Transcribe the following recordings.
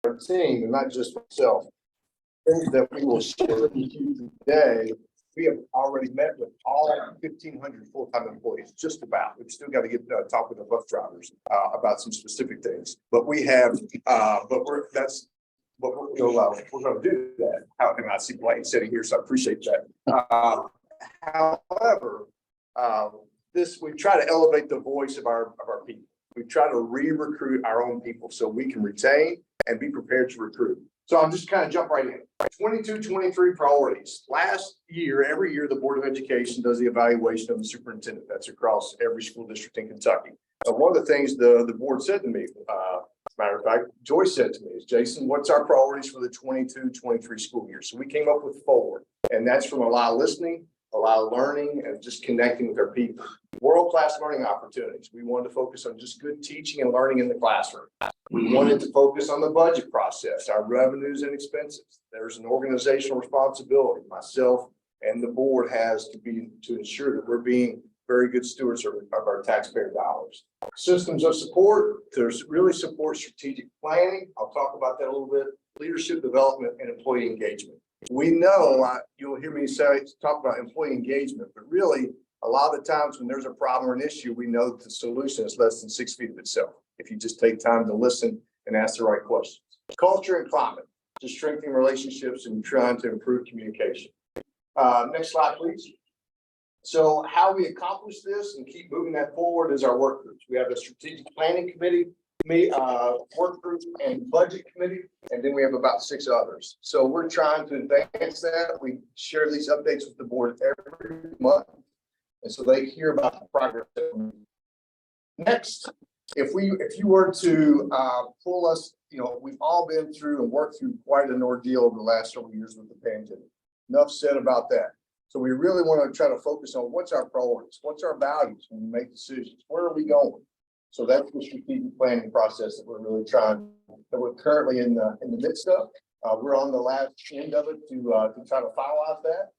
team, and not just myself, things that we will share with you today. We have already met with all 1,500 full-time employees, just about. We've still got to get talk with the bus drivers about some specific things. But we have, we're going to do that. And I see Blaine sitting here, so I appreciate that. However, we try to elevate the voice of our people. We try to re-recruit our own people so we can retain and be prepared to recruit. So I'll just kind of jump right in. 22-23 priorities. Last year, every year, the Board of Education does the evaluation of the superintendent. That's across every school district in Kentucky. One of the things the board said to me, as a matter of fact, Joyce said to me is, Jason, what's our priorities for the 22-23 school year? So we came up with 4, and that's from a lot of listening, a lot of learning, and just connecting with our people. World-class learning opportunities. We wanted to focus on just good teaching and learning in the classroom. We wanted to focus on the budget process, our revenues and expenses. There's an organizational responsibility myself and the board has to ensure that we're being very good stewards of our taxpayer dollars. Systems of support, there's really support strategic planning. I'll talk about that a little bit. Leadership development and employee engagement. We know, you'll hear me talk about employee engagement, but really a lot of the times when there's a problem or an issue, we know that the solution is less than 6 feet of itself. If you just take time to listen and ask the right questions. Culture and climate, just strengthening relationships and trying to improve communication. Next slide, please. So how we accomplish this and keep moving that forward is our work groups. We have a strategic planning committee, work group and budget committee, and then we have about 6 others. So we're trying to advance that. We share these updates with the board every month, and so they hear about the progress. Next, if you were to pull us, we've all been through and worked through quite an ordeal over the last several years with the pandemic. Enough said about that. So we really want to try to focus on what's our priorities, what's our values when we make decisions, where are we going? So that's the strategic planning process that we're really that we're currently in the midst of. We're on the last end of it to try to finalize that.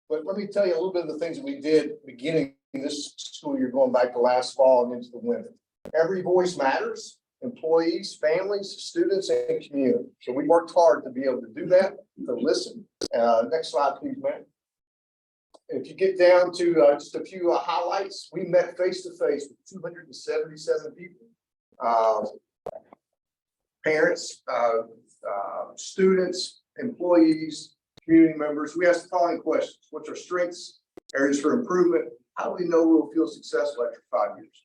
But let me tell you a little bit of the things that we did beginning this school year, going back to last fall and into the winter. Every voice matters. Employees, families, students, and community. So we worked hard to be able to do that, to listen. Next slide, please, ma'am. If you get down to just a few highlights, we met face-to-face with 277 people. Parents, students, employees, community members. We asked the following questions. What's our strengths, areas for improvement? How do we know we'll feel successful after 5 years?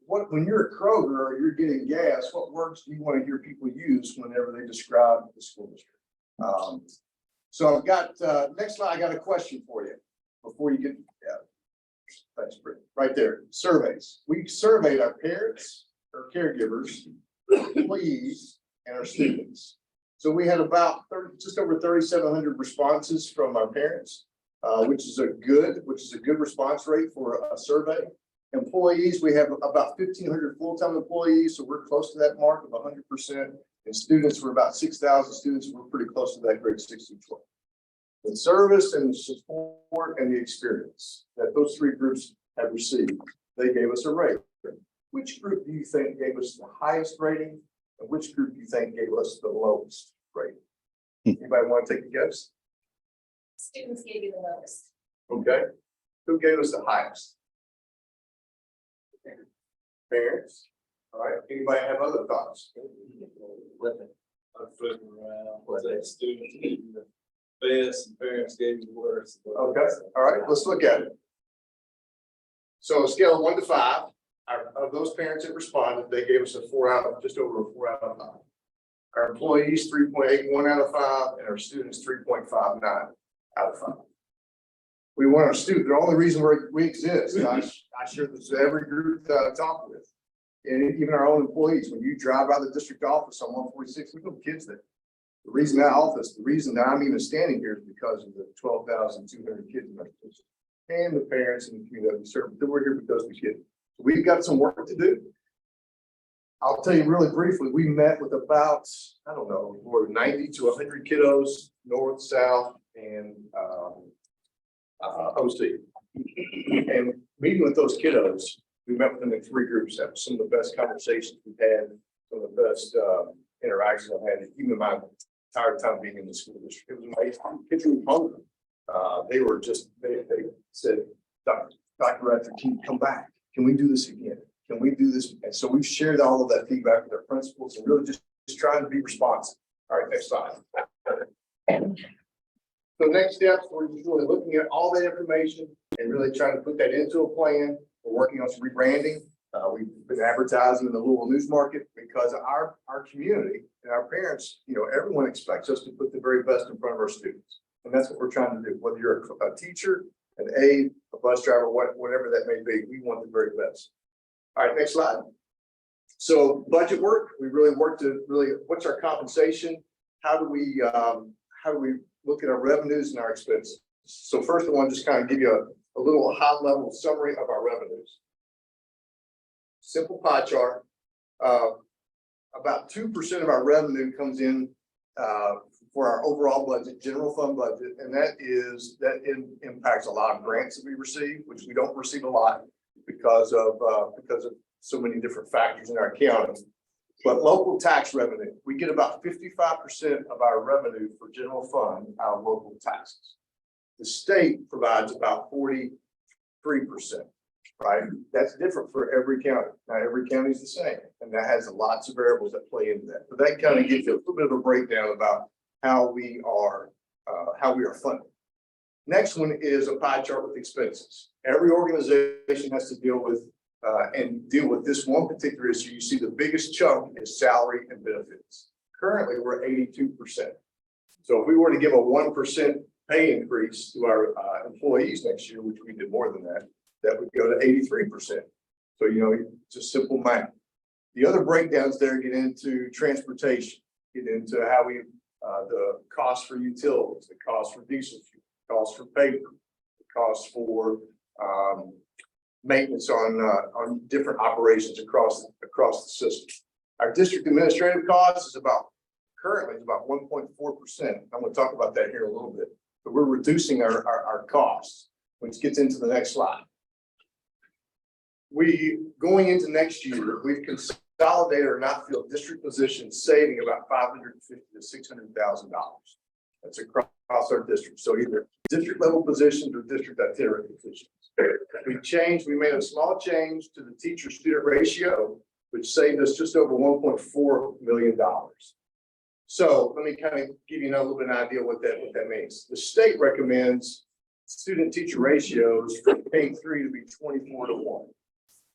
When you're at Kroger or you're getting gas, what words do you want to hear people use whenever they describe the school district? So I've got, next slide, I got a question for you before you get, thanks, Britt. Right there, surveys. We surveyed our parents, our caregivers, employees, and our students. So we had about just over 3,700 responses from our parents, which is a good response rate for a survey. Employees, we have about 1,500 full-time employees, so we're close to that mark of 100%. And students, we're about 6,000 students. We're pretty close to that grade 6 through 12. The service and the support and the experience that those 3 groups have received, they gave us a rating. Which group do you think gave us the highest rating, and which group do you think gave us the lowest rating? Anybody want to take a guess? Students gave you the lowest. Okay. Who gave us the highest? Parents. All right. Anybody have other thoughts? I'm flipping around. Was that student the best and parents gave you the worst? Okay. All right. Let's look at it. So a scale of 1 to 5, of those parents that responded, they gave us just over a 4 out of 5. Our employees 3.81 out of 5, and our students 3.59 out of 5. We want our students. The only reason we exist. I share this with every group that I talk with, and even our own employees. When you drive by the district office on 146, we have kids there. The reason that I'm even standing here is because of the 12,200 kids in our district, and the parents and the community that we serve. We're here because we kids. We've got some work to do. I'll tell you really briefly. We met with about, I don't know, more than 90 to 100 kiddos, north, south, and OC. And meeting with those kiddos, we met with them in 3 groups. That was some of the best conversations we've had, some of the best interactions I've had, even in my entire time being in the school district. It was amazing. Kids were hungry. They were just, they said, Dr. Radford, can you come back? Can we do this again? Can we do this? And so we've shared all of that feedback with our principals and really just trying to be responsive. All right, next slide. So next steps, we're just really looking at all that information and really trying to put that into a plan. We're working on some rebranding. We've been advertising in the Louisville news market because our community and our parents, you know, everyone expects us to put the very best in front of our students. And that's what we're trying to do. Whether you're a teacher, an aide, a bus driver, whatever that may be, we want the very best. All right, next slide. So budget work, we really work to really, what's our compensation? How do we look at our revenues and our expenses? So first I want to just kind of give you a little high level summary of our revenues. Simple pie chart. About 2% of our revenue comes in for our overall budget, general fund budget, and that impacts a lot of grants that we receive, which we don't receive a lot because of so many different factors in our county. But local tax revenue, we get about 55% of our revenue for general fund out of local taxes. The state provides about 43%, right? That's different for every county. Not every county is the same, and that has lots of variables that play into that. But that kind of gives you a little bit of a breakdown about how we are funded. Next one is a pie chart with expenses. Every organization has to deal with this one particular issue. You see the biggest chunk is salary and benefits. Currently, we're 82%. So if we were to give a 1% pay increase to our employees next year, which we did more than that, that would go to 83%. So, you know, just simple math. The other breakdowns there get into transportation, get into how we, the cost for utilities, the cost for diesel fuel, cost for paper, the cost for maintenance on different operations across the system. Our district administrative costs is currently about 1.4%. I'm going to talk about that here in a little bit, but we're reducing our costs, which gets into the next slide. Going into next year, we've consolidated our not filled district positions, saving about $550,000 to $600,000. That's across our district. So either district level positions or district itinerary positions. We made a small change to the teacher student ratio, which saved us just over $1.4 million. So let me kind of give you a little bit of an idea what that means. The state recommends student teacher ratios for K-3 to be 24 to 1.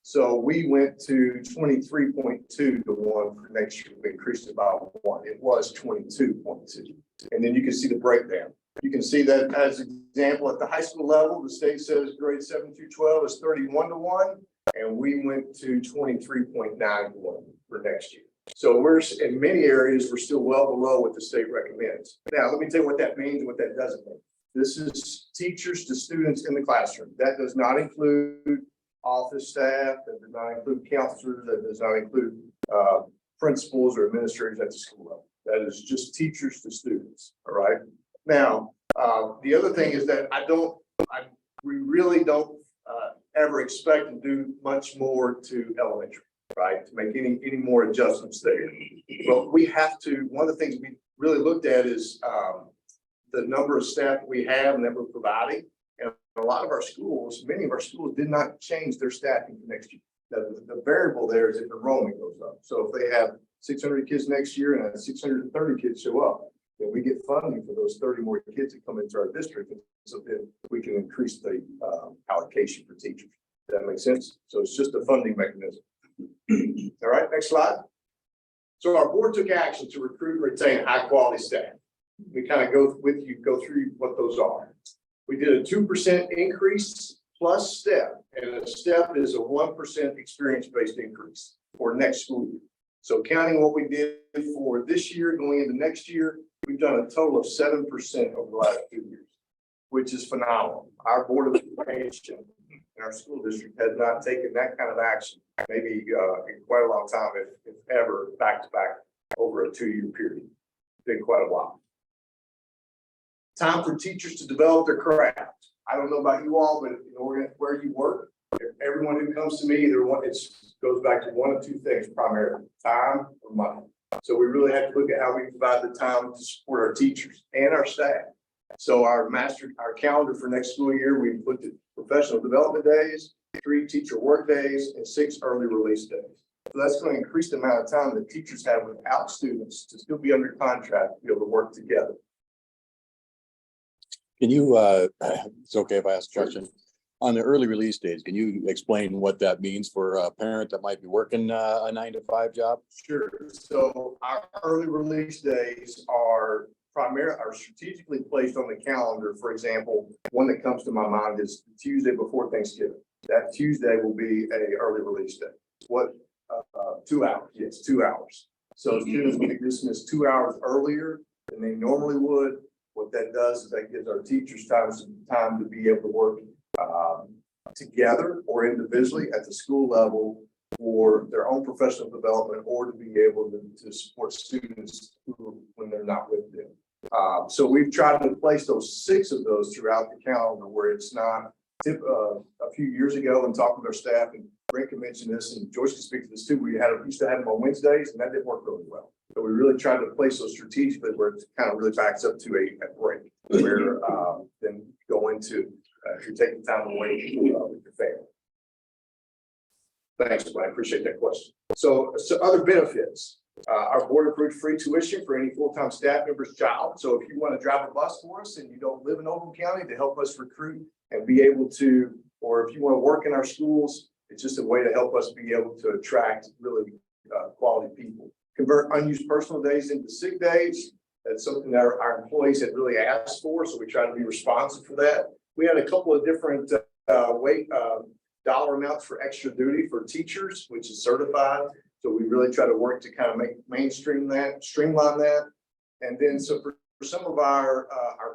So we went to 23.2 to 1 for next year. We increased it by 1. It was 22.2. And then you can see the breakdown. You can see that as an example at the high school level, the state says grade 7 through 12 is 31 to 1, and we went to 23.9 to 1 for next year. So we're in many areas, we're still well below what the state recommends. Now, let me tell you what that means and what that doesn't mean. This is teachers to students in the classroom. That does not include office staff, that does not include counselors, that does not include principals or administrators at the school level. That is just teachers to students, all right? Now, the other thing is that we really don't ever expect to do much more to elementary, right? To make any more adjustments there. But we have to, one of the things we really looked at is the number of staff we have and that we're providing. And a lot of our schools, many of our schools did not change their staffing for next year. The variable there is if enrollment goes up. So if they have 600 kids next year and 630 kids show up, then we get funding for those 30 more kids that come into our district. So then we can increase the allocation for teachers. Does that make sense? So it's just a funding mechanism. All right, next slide. So our board took action to recruit and retain high quality staff. We kind of go through what those are. We did a 2% increase plus step, and a step is a 1% experience-based increase for next school year. So counting what we did for this year going into next year, we've done a total of 7% over the last 2 years, which is phenomenal. Our Board of Education in our school district has not taken that kind of action, maybe in quite a long time, if ever, back to back over a 2-year period. It's been quite a while. Time for teachers to develop their craft. I don't know about you all, but where you work, everyone who comes to me, it goes back to one of two things primarily: time or money. So we really had to look at how we provide the time to support our teachers and our staff. So our calendar for next school year, we looked at professional development days, 3 teacher work days, and 6 early release days. So that's going to increase the amount of time that teachers have without students to still be under contract to be able to work together. Can you, it's okay if I ask a question? On the early release days, can you explain what that means for a parent that might be working a 9-to-5 job? Sure. So our early release days are strategically placed on the calendar. For example, one that comes to my mind is Tuesday before Thanksgiving. That Tuesday will be a early release day. What, 2 hours? Yes, 2 hours. So students will be dismissed 2 hours earlier than they normally would. What that does is that gives our teachers time to be able to work together or individually at the school level for their own professional development, or to be able to support students when they're not with them. So we've tried to place those 6 of those throughout the calendar where it's not a few years ago, and talking with our staff, and Brent can mention this, and Joyce can speak to this too. We used to have them on Wednesdays, and that didn't work really well. So we really tried to place those strategically where it kind of really backs up to a break, where then go into if you're taking time away with your family. Thanks, I appreciate that question. So other benefits. Our board approved free tuition for any full-time staff member's child. So if you want to drive a bus for us and you don't live in Oldham County, to help us recruit and be able to, or if you want to work in our schools, it's just a way to help us be able to attract really quality people. Convert unused personal days into sick days. That's something that our employees had really asked for, so we try to be responsive for that. We had a couple of different dollar amounts for extra duty for teachers, which is certified. So we really try to work to kind of streamline that. And then so for some of our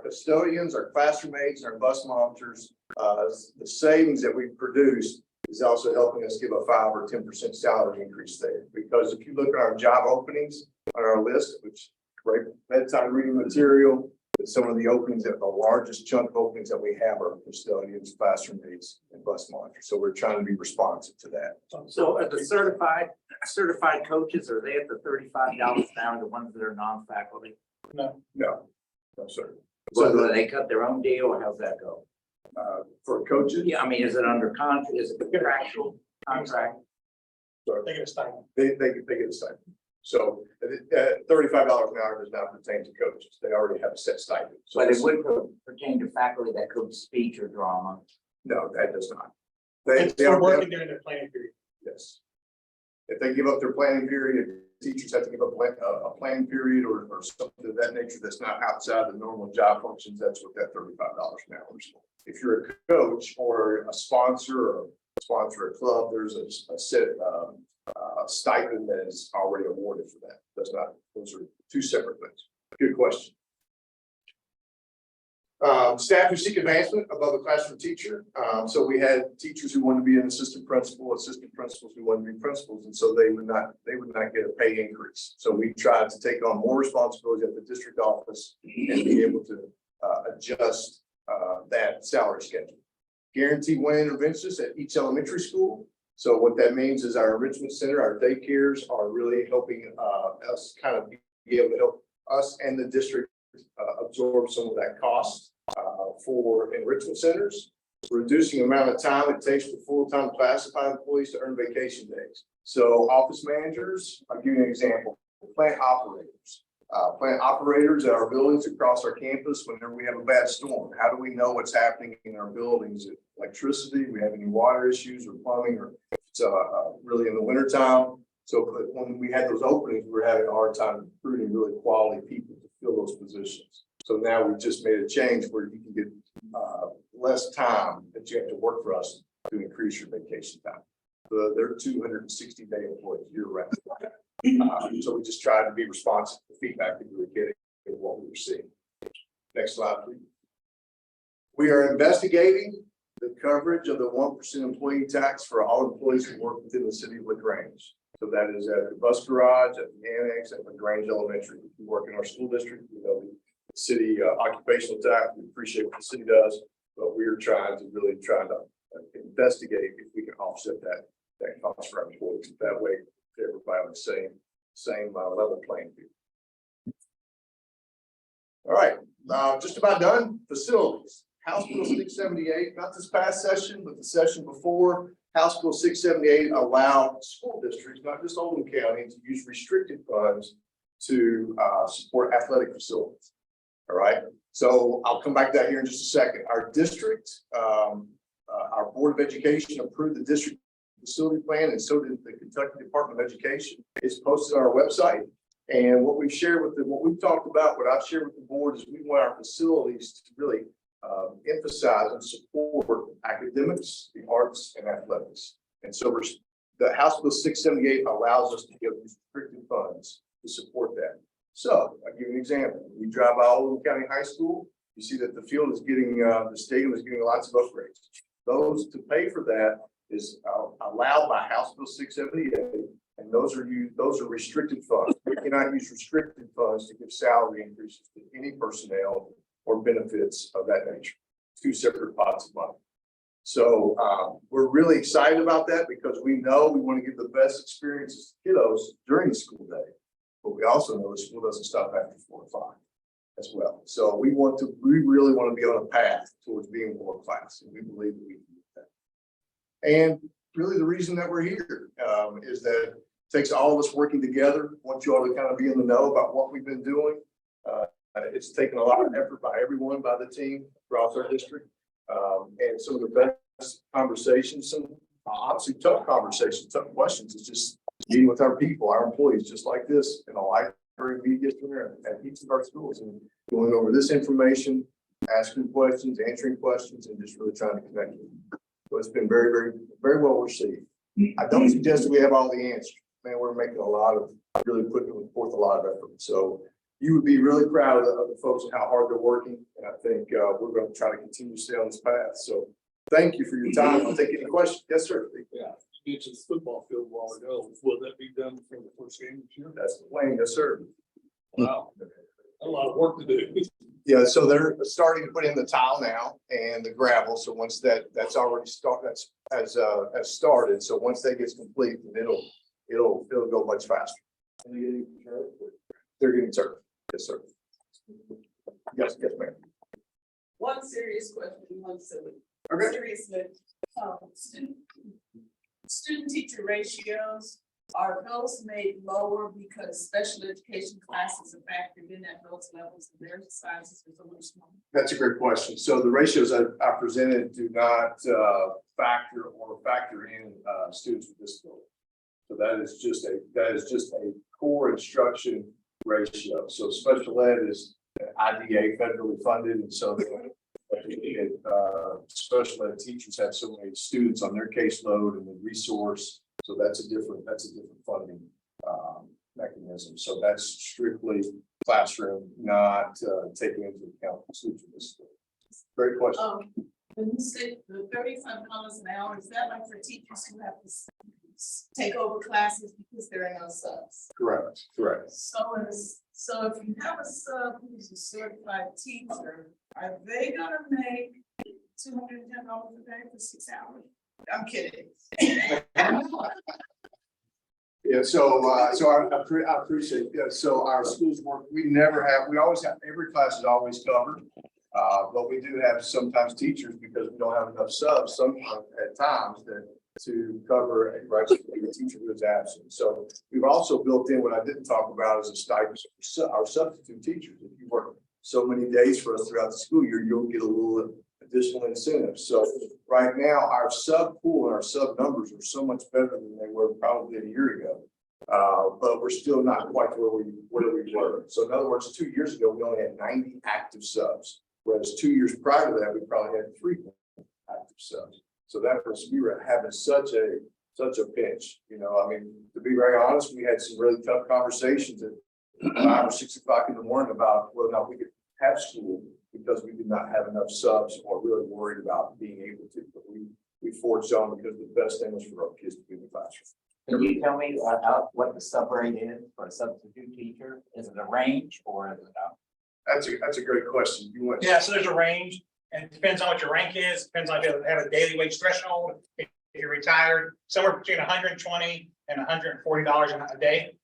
custodians, our classroom aides, our bus monitors, the savings that we produce is also helping us give a 5 or 10% salary increase there. Because if you look at our job openings on our list, which great bedtime reading material, but some of the openings, the largest chunk of openings that we have are custodians, classroom aides, and bus monitors. So we're trying to be responsive to that. So are the certified coaches, are they at the $35 an hour, the ones that are non-faculty? No, sir. So So do they cut their own deal, or how's that go? for coaches, Yeah, I mean, is it under contract, is it contractual contract? they get a stipend. They get a stipend. So $35 an hour does not pertain to coaches. They already have a set stipend. So But it would pertain to faculty that could speech or drama. no, that does not. They are working during their planning period. Yes. If they give up their planning period, teachers have to give up a planning period or something of that nature that's not outside the normal job functions. That's what that $35 an hour is for. If you're a coach or a sponsor a club, there's a set stipend that is already awarded for that. Those are 2 separate things. Good question. Staff who seek advancement above a classroom teacher. So we had teachers who wanted to be an assistant principals who wanted to be principals, and so they would not get a pay increase. So we tried to take on more responsibility at the district office and be able to adjust that salary schedule. Guaranteed one interventionist at each elementary school. So what that means is our enrichment center, our daycares are really helping us kind of be able to help us and the district absorb some of that cost for enrichment centers, reducing the amount of time it takes for full-time classified employees to earn vacation days. So office managers, I'll give you an example, plant operators at our buildings across our campus. Whenever we have a bad storm, how do we know what's happening in our buildings? Electricity, we have any water issues or plumbing, or it's really in the wintertime. So when we had those openings, we were having a hard time recruiting really quality people to fill those positions. So now we just made a change where you can get less time that you have to work for us to increase your vacation time. They're 260-day employees year-round. So we just tried to be responsive to feedback that we were getting and what we were seeing. Next slide, please. We are investigating the coverage of the 1% employee tax for all employees who work within the city of LaGrange. So that is at the bus garage, at the annex, at LaGrange Elementary. If you work in our school district, you know the city occupational tax. We appreciate what the city does, but we're trying to investigate if we can offset that cost for our employees. That way, everybody on the same same level playing field. All right, just about done. Facilities. House Bill 678, not this past session, but the session before. House Bill 678 allowed school districts, not just Oldham County, to use restricted funds to support athletic facilities. All right, so I'll come back to that here in just a second. Our district, our Board of Education approved the district facility plan, and so did the Kentucky Department of Education. It's posted on our website. And what we've shared with them, what we've talked about, what I've shared with the board is we want our facilities to really emphasize and support academics, the arts, and athletics. And so the House Bill 678 allows us to give restricted funds to support that. So I'll give you an example. We drive by Oldham County High School, you see that the field is getting, the stadium is getting lots of upgrades. Those to pay for that is allowed by House Bill 678. And those are restricted funds. We cannot use restricted funds to give salary increases to any personnel or benefits of that nature. Two separate pots of money. So we're really excited about that because we know we want to give the best experiences to kiddos during the school day, but we also know the school doesn't stop after 4 or 5 as well. So we really want to be on a path towards being world class, and we believe that we can do that. And really the reason that we're here is that it takes all of us working together. I want you all to kind of be in the know about what we've been doing. It's taken a lot of effort by everyone, by the team across our district. And some of the best conversations, some obviously tough conversations, tough questions. It's just meeting with our people, our employees, just like this in a library media center at each of our schools and going over this information, asking questions, answering questions, and just really trying to connect with them. So it's been very, very, very well received. I don't suggest that we have all the answers. Man, we're making really putting forth a lot of effort. So you would be really proud of the folks and how hard they're working. And I think we're going to try to continue to stay on this path. So thank you for your time. I'll take any questions. Yes, sir. Yeah, you mentioned the football field a while ago. Will that be done for the first game this year? That's the plan. Yes, sir. Wow, a lot of work to do. Yeah, so they're starting to put in the tile now and the gravel. So once that's already started, has started. So once that gets complete, it'll go much faster. They're getting served. Yes, sir. Yes, ma'am. One serious question, one silly. Okay. Seriously, student teacher ratios, are those made lower because special education classes are factored in at those levels and their sizes are so much smaller? That's a great question. So the ratios I presented do not factor in students with disabilities. So that is just a core instruction ratio. So special ed is IDA federally funded, and so special ed teachers have so many students on their caseload and the resource. So that's a different funding mechanism. So that's strictly classroom, not taking into account students with disabilities. Great question. When you say the $35 an hour, is that like for teachers who have to take over classes because there are no subs? Correct. So if you have a sub who's a certified teacher, are they gonna make $210 a day for 6 hours? I'm kidding. Yeah, so I appreciate it. So our schools work, we always have, every class is always covered. But we do have sometimes teachers, because we don't have enough subs sometimes at times to cover a teacher who is absent. So we've also built in what I didn't talk about as a stipend for our substitute teachers. If you work so many days for us throughout the school year, you'll get a little additional incentive. So right now, our sub pool and our sub numbers are so much better than they were probably a year ago. But we're still not quite where we were. So in other words, 2 years ago, we only had 90 active subs. Whereas 2 years prior to that, we probably had 3 active subs. So that was, we were having such a pinch, you know. I mean, to be very honest, we had some really tough conversations at 5 or 6 o'clock in the morning about whether or not we could have school because we did not have enough subs or really worried about being able to. But we forged on because the best thing was for our kids to be in the classroom. Can you tell me what the sub rate is for a substitute teacher? Is it a range or is it out? That's a great question. You want? Yeah, so there's a range, and it depends on what your rank is, depends on if you have a daily wage threshold, if you're retired, somewhere between $120 and $140 a day.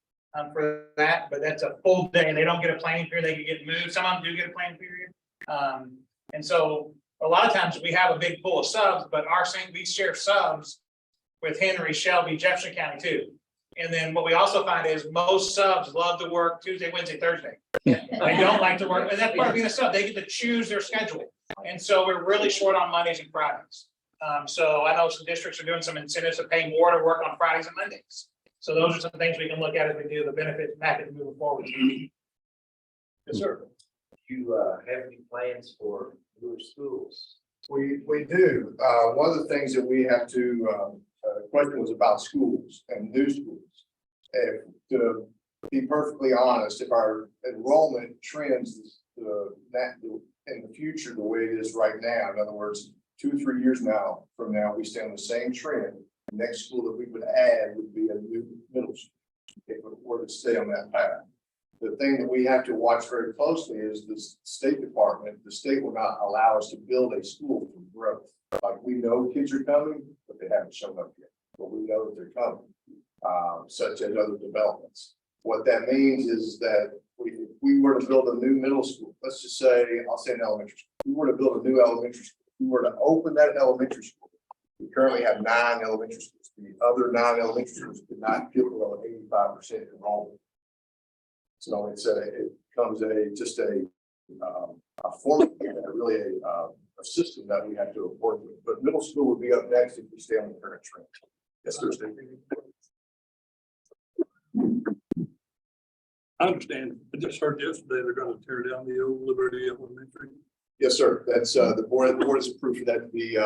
for that, but that's a full day. They don't get a planning period. They can get moved. Some of them do get a planning period. And so a lot of times we have a big pool of subs, but we share subs with Henry, Shelby, Jefferson County too. And then what we also find is most subs love to work Tuesday, Wednesday, Thursday. They don't like to work, and that's part of being a sub. They get to choose their schedule. And so we're really short on Mondays and Fridays. So I know some districts are doing some incentives to pay more to work on Fridays and Mondays. So those are some things we can look at as we do the benefit package moving forward. Yes, sir. Do you have any plans for newer schools? We do. One of the things that we have to, the question was about schools and new schools. If, to be perfectly honest, if our enrollment trends in the future the way it is right now, in other words, 2 or 3 years from now, we stay on the same trend, the next school that we would add would be a new middle school, if it were to stay on that path. The thing that we have to watch very closely is the State Department. The state will not allow us to build a school for growth. Like, we know kids are coming, but they haven't shown up yet, but we know that they're coming, such as other developments. What that means is that if we were to build a new middle school, let's just say, I'll say an elementary school. If we were to build a new elementary school, if we were to open that elementary school, we currently have 9 elementary schools. The other 9 elementary schools could not get below 85% enrollment. So it becomes a form, really a system that we have to work with. But middle school would be up next if we stay on the current trend. Yes, sir. I understand. I just heard yesterday they're going to tear down the old Liberty Elementary. Yes, sir. That's the board. The board has approved for that to be.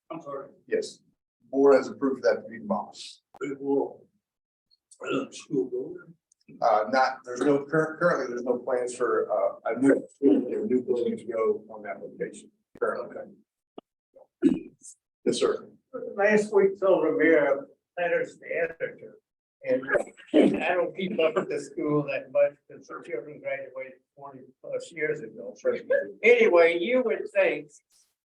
I'm sorry. Yes, the board has approved for that to be demolished. It will. School building. There's no currently there's no plans for a new building to go on that location currently. Yes, sir. Last week told Ramiro letters to the editor. And I don't keep up with the school that much because the children graduated 20+ years ago. Anyway, you would think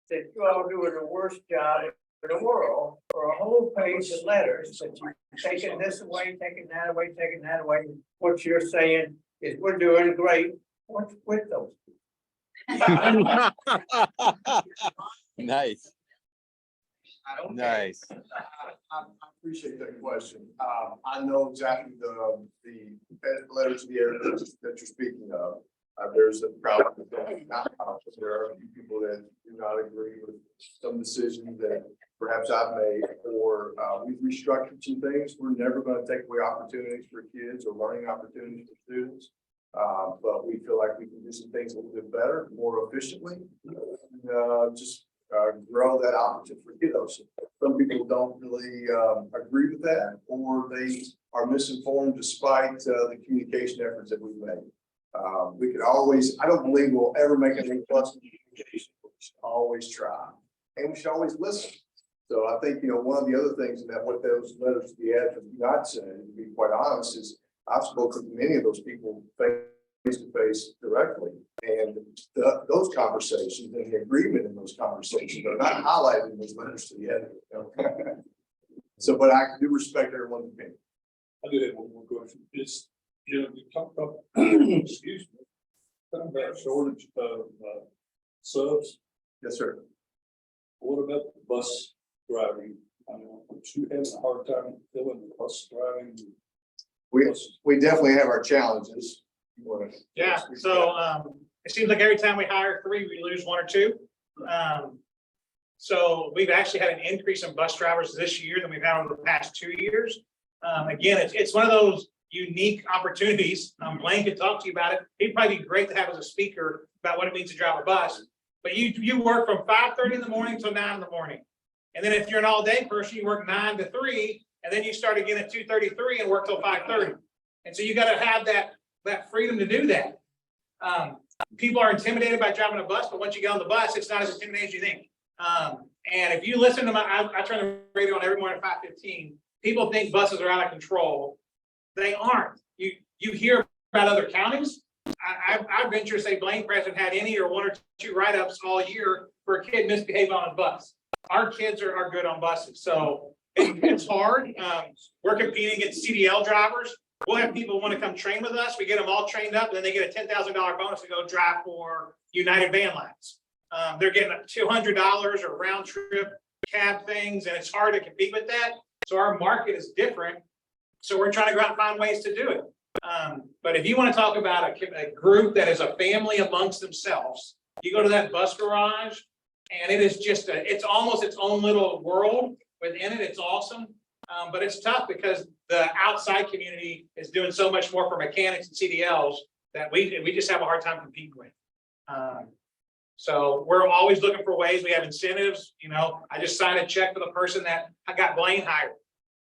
that you all doing the worst job in the world for a whole page of letters that you're taking this away, taking that away, taking that away. What you're saying is we're doing great. What's with those? Nice. Nice. I appreciate that question. I know exactly the letters to the editor that you're speaking of. There's a problem. There are a few people that do not agree with some decisions that perhaps I've made, or we've restructured some things. We're never going to take away opportunities for kids or learning opportunities for students. But we feel like we can do some things a little bit better, more efficiently, just grow that opportunity for kiddos. Some people don't really agree with that, or they are misinformed despite the communication efforts that we've made. We could always, I don't believe we'll ever make any plus communication, but we should always try, and we should always listen. So I think, one of the other things that what those letters to the editor do not say, to be quite honest, is I've spoken to many of those people face to face directly, and those conversations and the agreement in those conversations are not highlighted in those letters to the editor. So, but I do respect everyone's opinion. I do have one more question. It's, we talked about, excuse me, talking about shortage of subs. Yes, sir. What about bus driving? I mean, you having a hard time filling the bus driving? We definitely have our challenges. Yeah, so it seems like every time we hire 3, we lose 1 or 2. So we've actually had an increase in bus drivers this year than we've had over the past 2 years. Again, it's one of those unique opportunities. Blaine could talk to you about it. He'd probably be great to have as a speaker about what it means to drive a bus. But you work from 5:30 in the morning till 9 in the morning. And then if you're an all-day person, you work 9 to 3, and then you start again at 2:33 and work till 5:30. And so you got to have that freedom to do that. People are intimidated by driving a bus, but once you get on the bus, it's not as intimidating as you think. And if you listen to I turn the radio on every morning at 5:15. People think buses are out of control. They aren't. You hear about other counties. I venture to say Blaine hasn't had any or 1 or 2 write-ups all year for a kid misbehaving on a bus. Our kids are good on buses. So It's hard. We're competing against CDL drivers. We'll have people want to come train with us. We get them all trained up, and then they get a $10,000 bonus to go drive for United Van Lines. They're getting $200 or round trip cab things, and it's hard to compete with that. So our market is different. So we're trying to go out and find ways to do it. But if you want to talk about a group that is a family amongst themselves, you go to that bus garage, and it is just it's almost its own little world within it. It's awesome. But it's tough because the outside community is doing so much more for mechanics and CDLs that we just have a hard time competing with. So we're always looking for ways. We have incentives. You know, I just signed a check for the person that I got Blaine hired.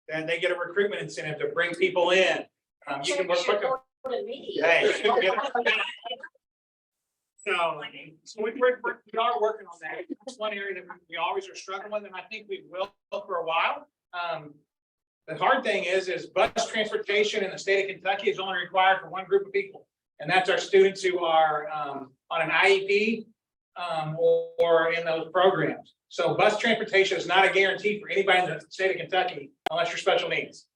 Then they get a recruitment incentive to bring people in. You can work quicker. Hey. So we are working on that. It's one area that we always are struggling with, and I think we will for a while. The hard thing is bus transportation in the state of Kentucky is only required for one group of people, and that's our students who are on an IEP or in those programs. So bus transportation is not a guarantee for anybody in the state of Kentucky unless you're special needs.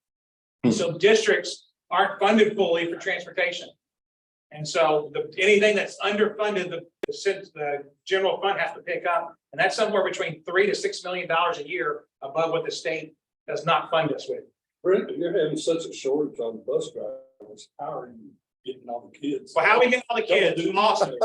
So districts aren't funded fully for transportation. And so anything that's underfunded, the general fund has to pick up, and that's somewhere between $3 to $6 million a year above what the state does not fund us with. Brent, you're having such a shortage on bus drivers. How are you getting all the kids? Well, how are we getting all the kids? Awesome.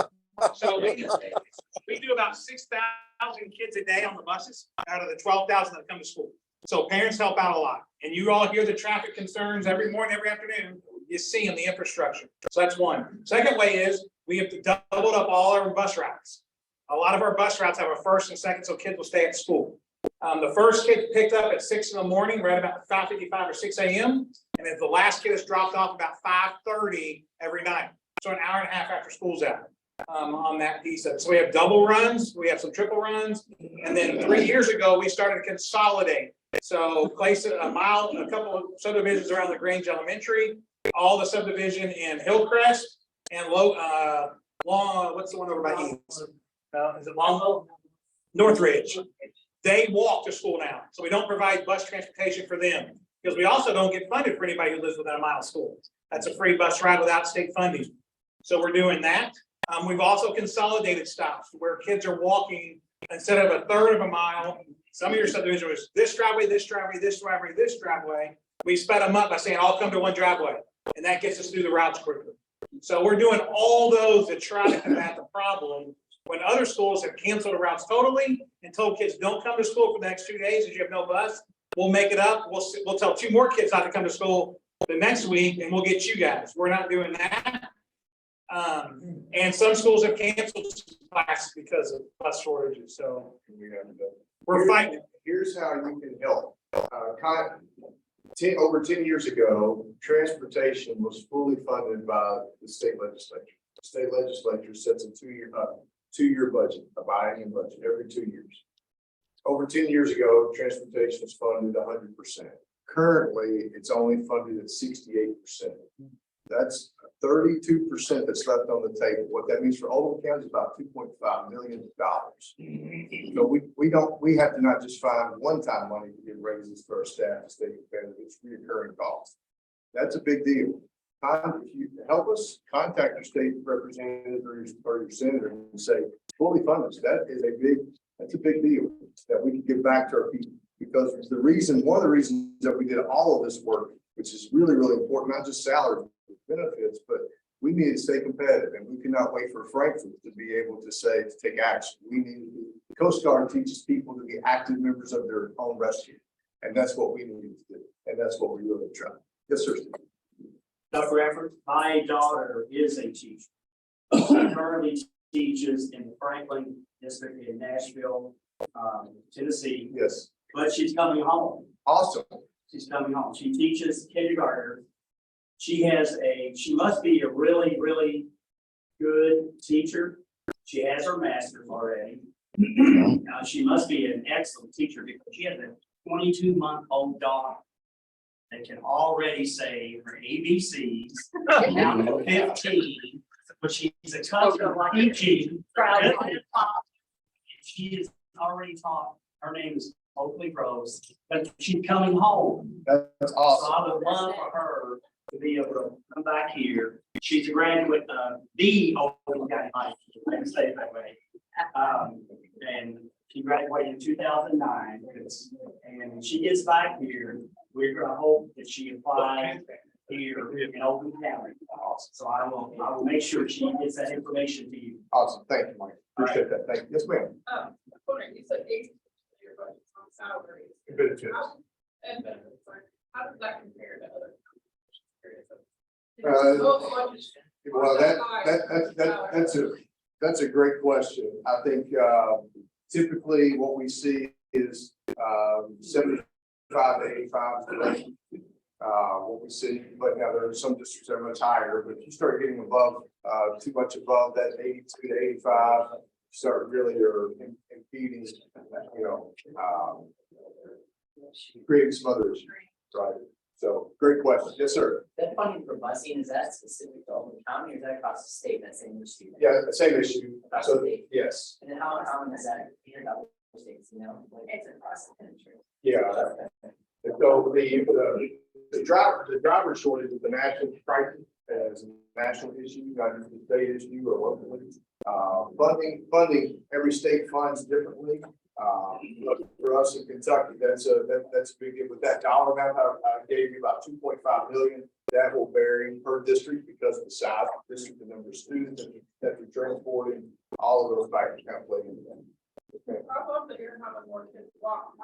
So we do about 6,000 kids a day on the buses out of the 12,000 that come to school. So parents help out a lot, and you all hear the traffic concerns every morning, every afternoon. You see in the infrastructure. So that's one. Second way is we have doubled up all our bus routes. A lot of our bus routes have a first and second, so kids will stay at school. The first kid picked up at 6 in the morning, right about 5:55 or 6 a.m. And if the last kid is dropped off about 5:30 every night. So an hour and a half after school's out on that piece of it. So we have double runs, we have some triple runs. And then 3 years ago, we started to consolidate. So place a couple of subdivisions around the Grange Elementary, all the subdivision in Hillcrest and what's the one over by Eames? Is it Longville? Northridge. They walk to school now. So we don't provide bus transportation for them because we also don't get funded for anybody who lives within a mile of school. That's a free bus ride without state funding. So we're doing that. We've also consolidated stops where kids are walking instead of a third of a mile. Some of your subdivision was this driveway, this driveway, this driveway, this driveway. We sped them up by saying all come to one driveway, and that gets us through the routes quickly. So we're doing all those to try to combat the problem. When other schools have canceled the routes totally and told kids don't come to school for the next 2 days because you have no bus, we'll make it up. We'll tell 2 more kids not to come to school the next week, and we'll get you guys. We're not doing that. And some schools have canceled classes because of bus shortages. So we're fighting. Here's how you can help. Over 10 years ago, transportation was fully funded by the state legislature. The state legislature sets a two-year budget, a biennial budget every 2 years. Over 10 years ago, transportation was funded 100%. Currently, it's only funded at 68%. That's 32% that's left on the table. What that means for Oldham County is about $2.5 million. So we have to not just find one-time money to get raises for our staff to stay competitive. It's recurring costs. That's a big deal. If you help us, contact your state representative or your senator and say, fully funded. That's a big deal that we can give back to our people, because one of the reasons that we did all of this work, which is really, really important, not just salary benefits, but we need to stay competitive, and we cannot wait for Frankfurt to be able to take action. The Coast Guard teaches people to be active members of their own rescue, and that's what we need to do, and that's what we really try. Yes, sir. Dr. Radford, my daughter is a teacher. She currently teaches in the Franklin district in Nashville, Tennessee. Yes. But she's coming home. Awesome. She's coming home. She teaches kindergarten. She must be a really, really good teacher. She has her master's already. She must be an excellent teacher because she has a 22-month-old daughter that can already say her ABCs, now 15, but she's a cousin like teaching. She is already taught. Her name is hopefully grows, but she's coming home. That's So awesome. I would love for her to be able to come back here. She's a graduate of the Oldham County High School, I can say it that way. And she graduated in 2009. And when she gets back here, we're gonna hope that she applies here in Oldham County. So I will make sure she gets that information to you. Awesome. Thank you, Mike. Appreciate that. Thank you. Yes, ma'am. You said 8 your budget on salaries. Benefits. And benefits, like, how does that compare to other? Well, that's a great question. I think, typically what we see is, 75 to 85 is the range. What we see, but now there are some districts that are much higher, but if you start getting above, too much above that 82 to 85, you start really impeding, creating some other issues, right? So, great question. Yes, sir. That funding for busing, is that specific to Oldham County or is that across the state, that same issue? Yeah, same issue. So, yes. And then how is that figured out with states, you know, like it's across the country? Yeah. And so the driver shortage is a national crisis, as a national issue, not just a state issue or locally. Funding, every state funds differently. For us in Kentucky, that's a big deal. With that dollar amount, I gave you about 2.5 million. That will vary per district because of the size of the district, the number of students that you're transporting, all of those factors kind of play into that. I love that you're having more kids walk.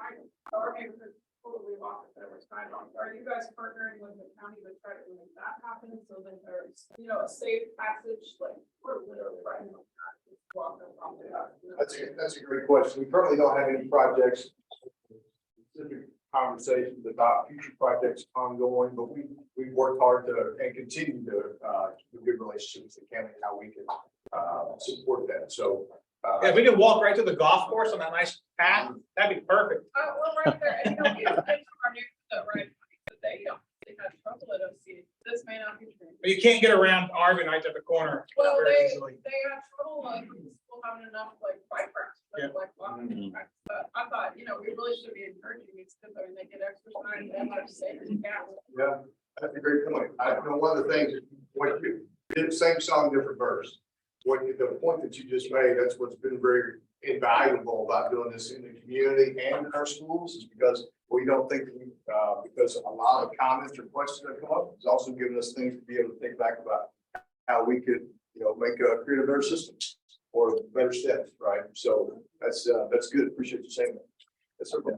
Our neighborhood totally walk if there was sidewalks. Are you guys partnering with the county to try to make that happen so that there's, a safe passage, like we're literally right now. That's a great question. We currently don't have any projects, specific conversations about future projects ongoing, but we've worked hard to and continue to have good relationships with the county and how we can support that. So Yeah, if we could walk right to the golf course on that nice path, that'd be perfect. We're right there. And our neighborhood, right, they had trouble at OC. This may not be true. But you can't get around Arvin right at the corner. Well, very they easily. had trouble like people having enough like bike racks, like walking tracks. But I thought, we really should be encouraging these kids. I mean, they get exercise, they have safe gas. yeah, that's a great point. I know one of the things what you did, same song, different verse. The point that you just made, that's what's been very invaluable about doing this in the community and in our schools is because we don't think because a lot of comments or questions that come up, it's also given us things to be able to think back about how we could, create a better system or better steps, right? So that's good. Appreciate you saying that. That's okay.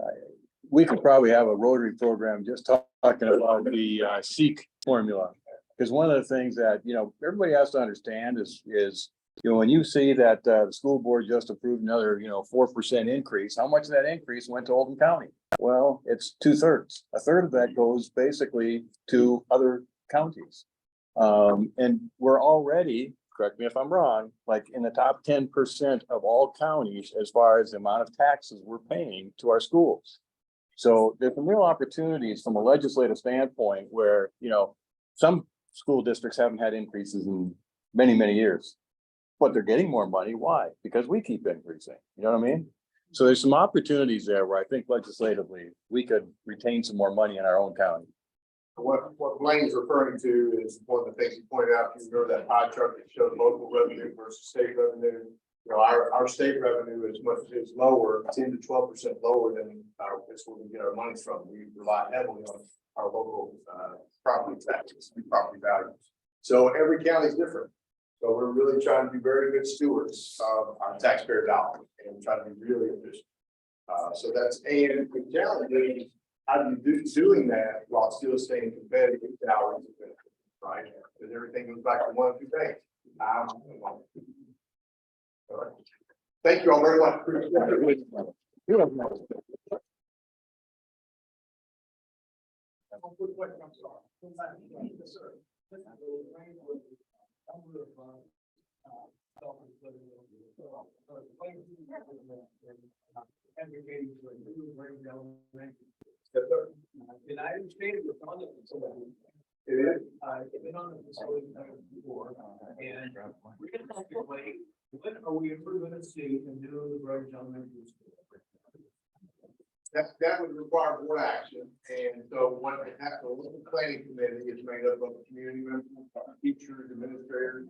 We could probably have a Rotary program just talking about the SEEK formula. Because one of the things that, everybody has to understand is, when you see that the school board just approved another, 4% increase, how much of that increase went to Oldham County? Well, it's 2/3. A third of that goes basically to other counties. And we're already, correct me if I'm wrong, like in the top 10% of all counties as far as the amount of taxes we're paying to our schools. So there's some real opportunities from a legislative standpoint where, some school districts haven't had increases in many, many years. But they're getting more money. Why? Because we keep increasing. You know what I mean? So there's some opportunities there where I think legislatively we could retain some more money in our own county. What Blaine's referring to is one of the things he pointed out. You remember that pie chart that showed local revenue versus state revenue. Our state revenue is lower, 10 to 12% lower than that's where we get our money from. We rely heavily on our local property taxes and property values. So every county is different. So we're really trying to be very good stewards of our taxpayer dollars and try to be really efficient. So that's and the challenge is how do you doing that while still staying competitive with salaries, right? Because everything goes back to one of two things. All right. Thank you all very much. Appreciate it. And I understand it was on the facility. It is. I've been on the facility before, and we're gonna have to wait. When are we ever gonna see and do the Grange Elementary School? That would require board action, and so what the local planning committee is made up of community members, teachers, administrators.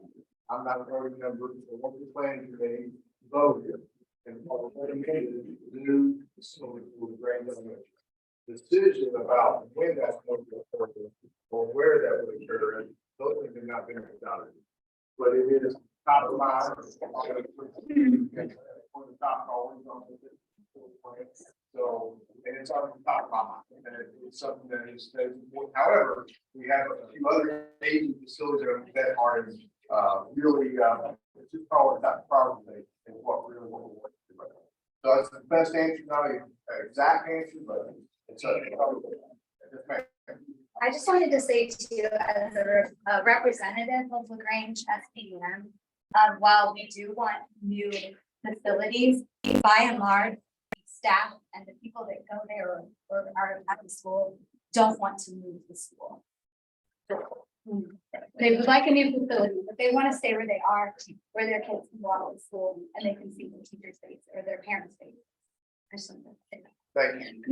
I'm not a voting member, the local planning committee voted and recommended the new facility for the Grange Rotary. Decision about when that's going to occur or where that would occur, those things have not been decided. But it is top of mind. One of the top always on the plan. So, and it's on the top of my mind, and it's something that is, however, we have a few other aging facilities that are really, just call it that priority is what really what we're working with. So it's the best answer, not an exact answer, but it's a. I just wanted to say to you as a representative of LaGrange SPM, while we do want new facilities, by and large, staff and the people that go there or are at the school don't want to move the school. They would like a new facility, but they want to stay where they are, where their kids can walk to school and they can see the teacher's face or their parents' face. I just wanted to say that. Thank you.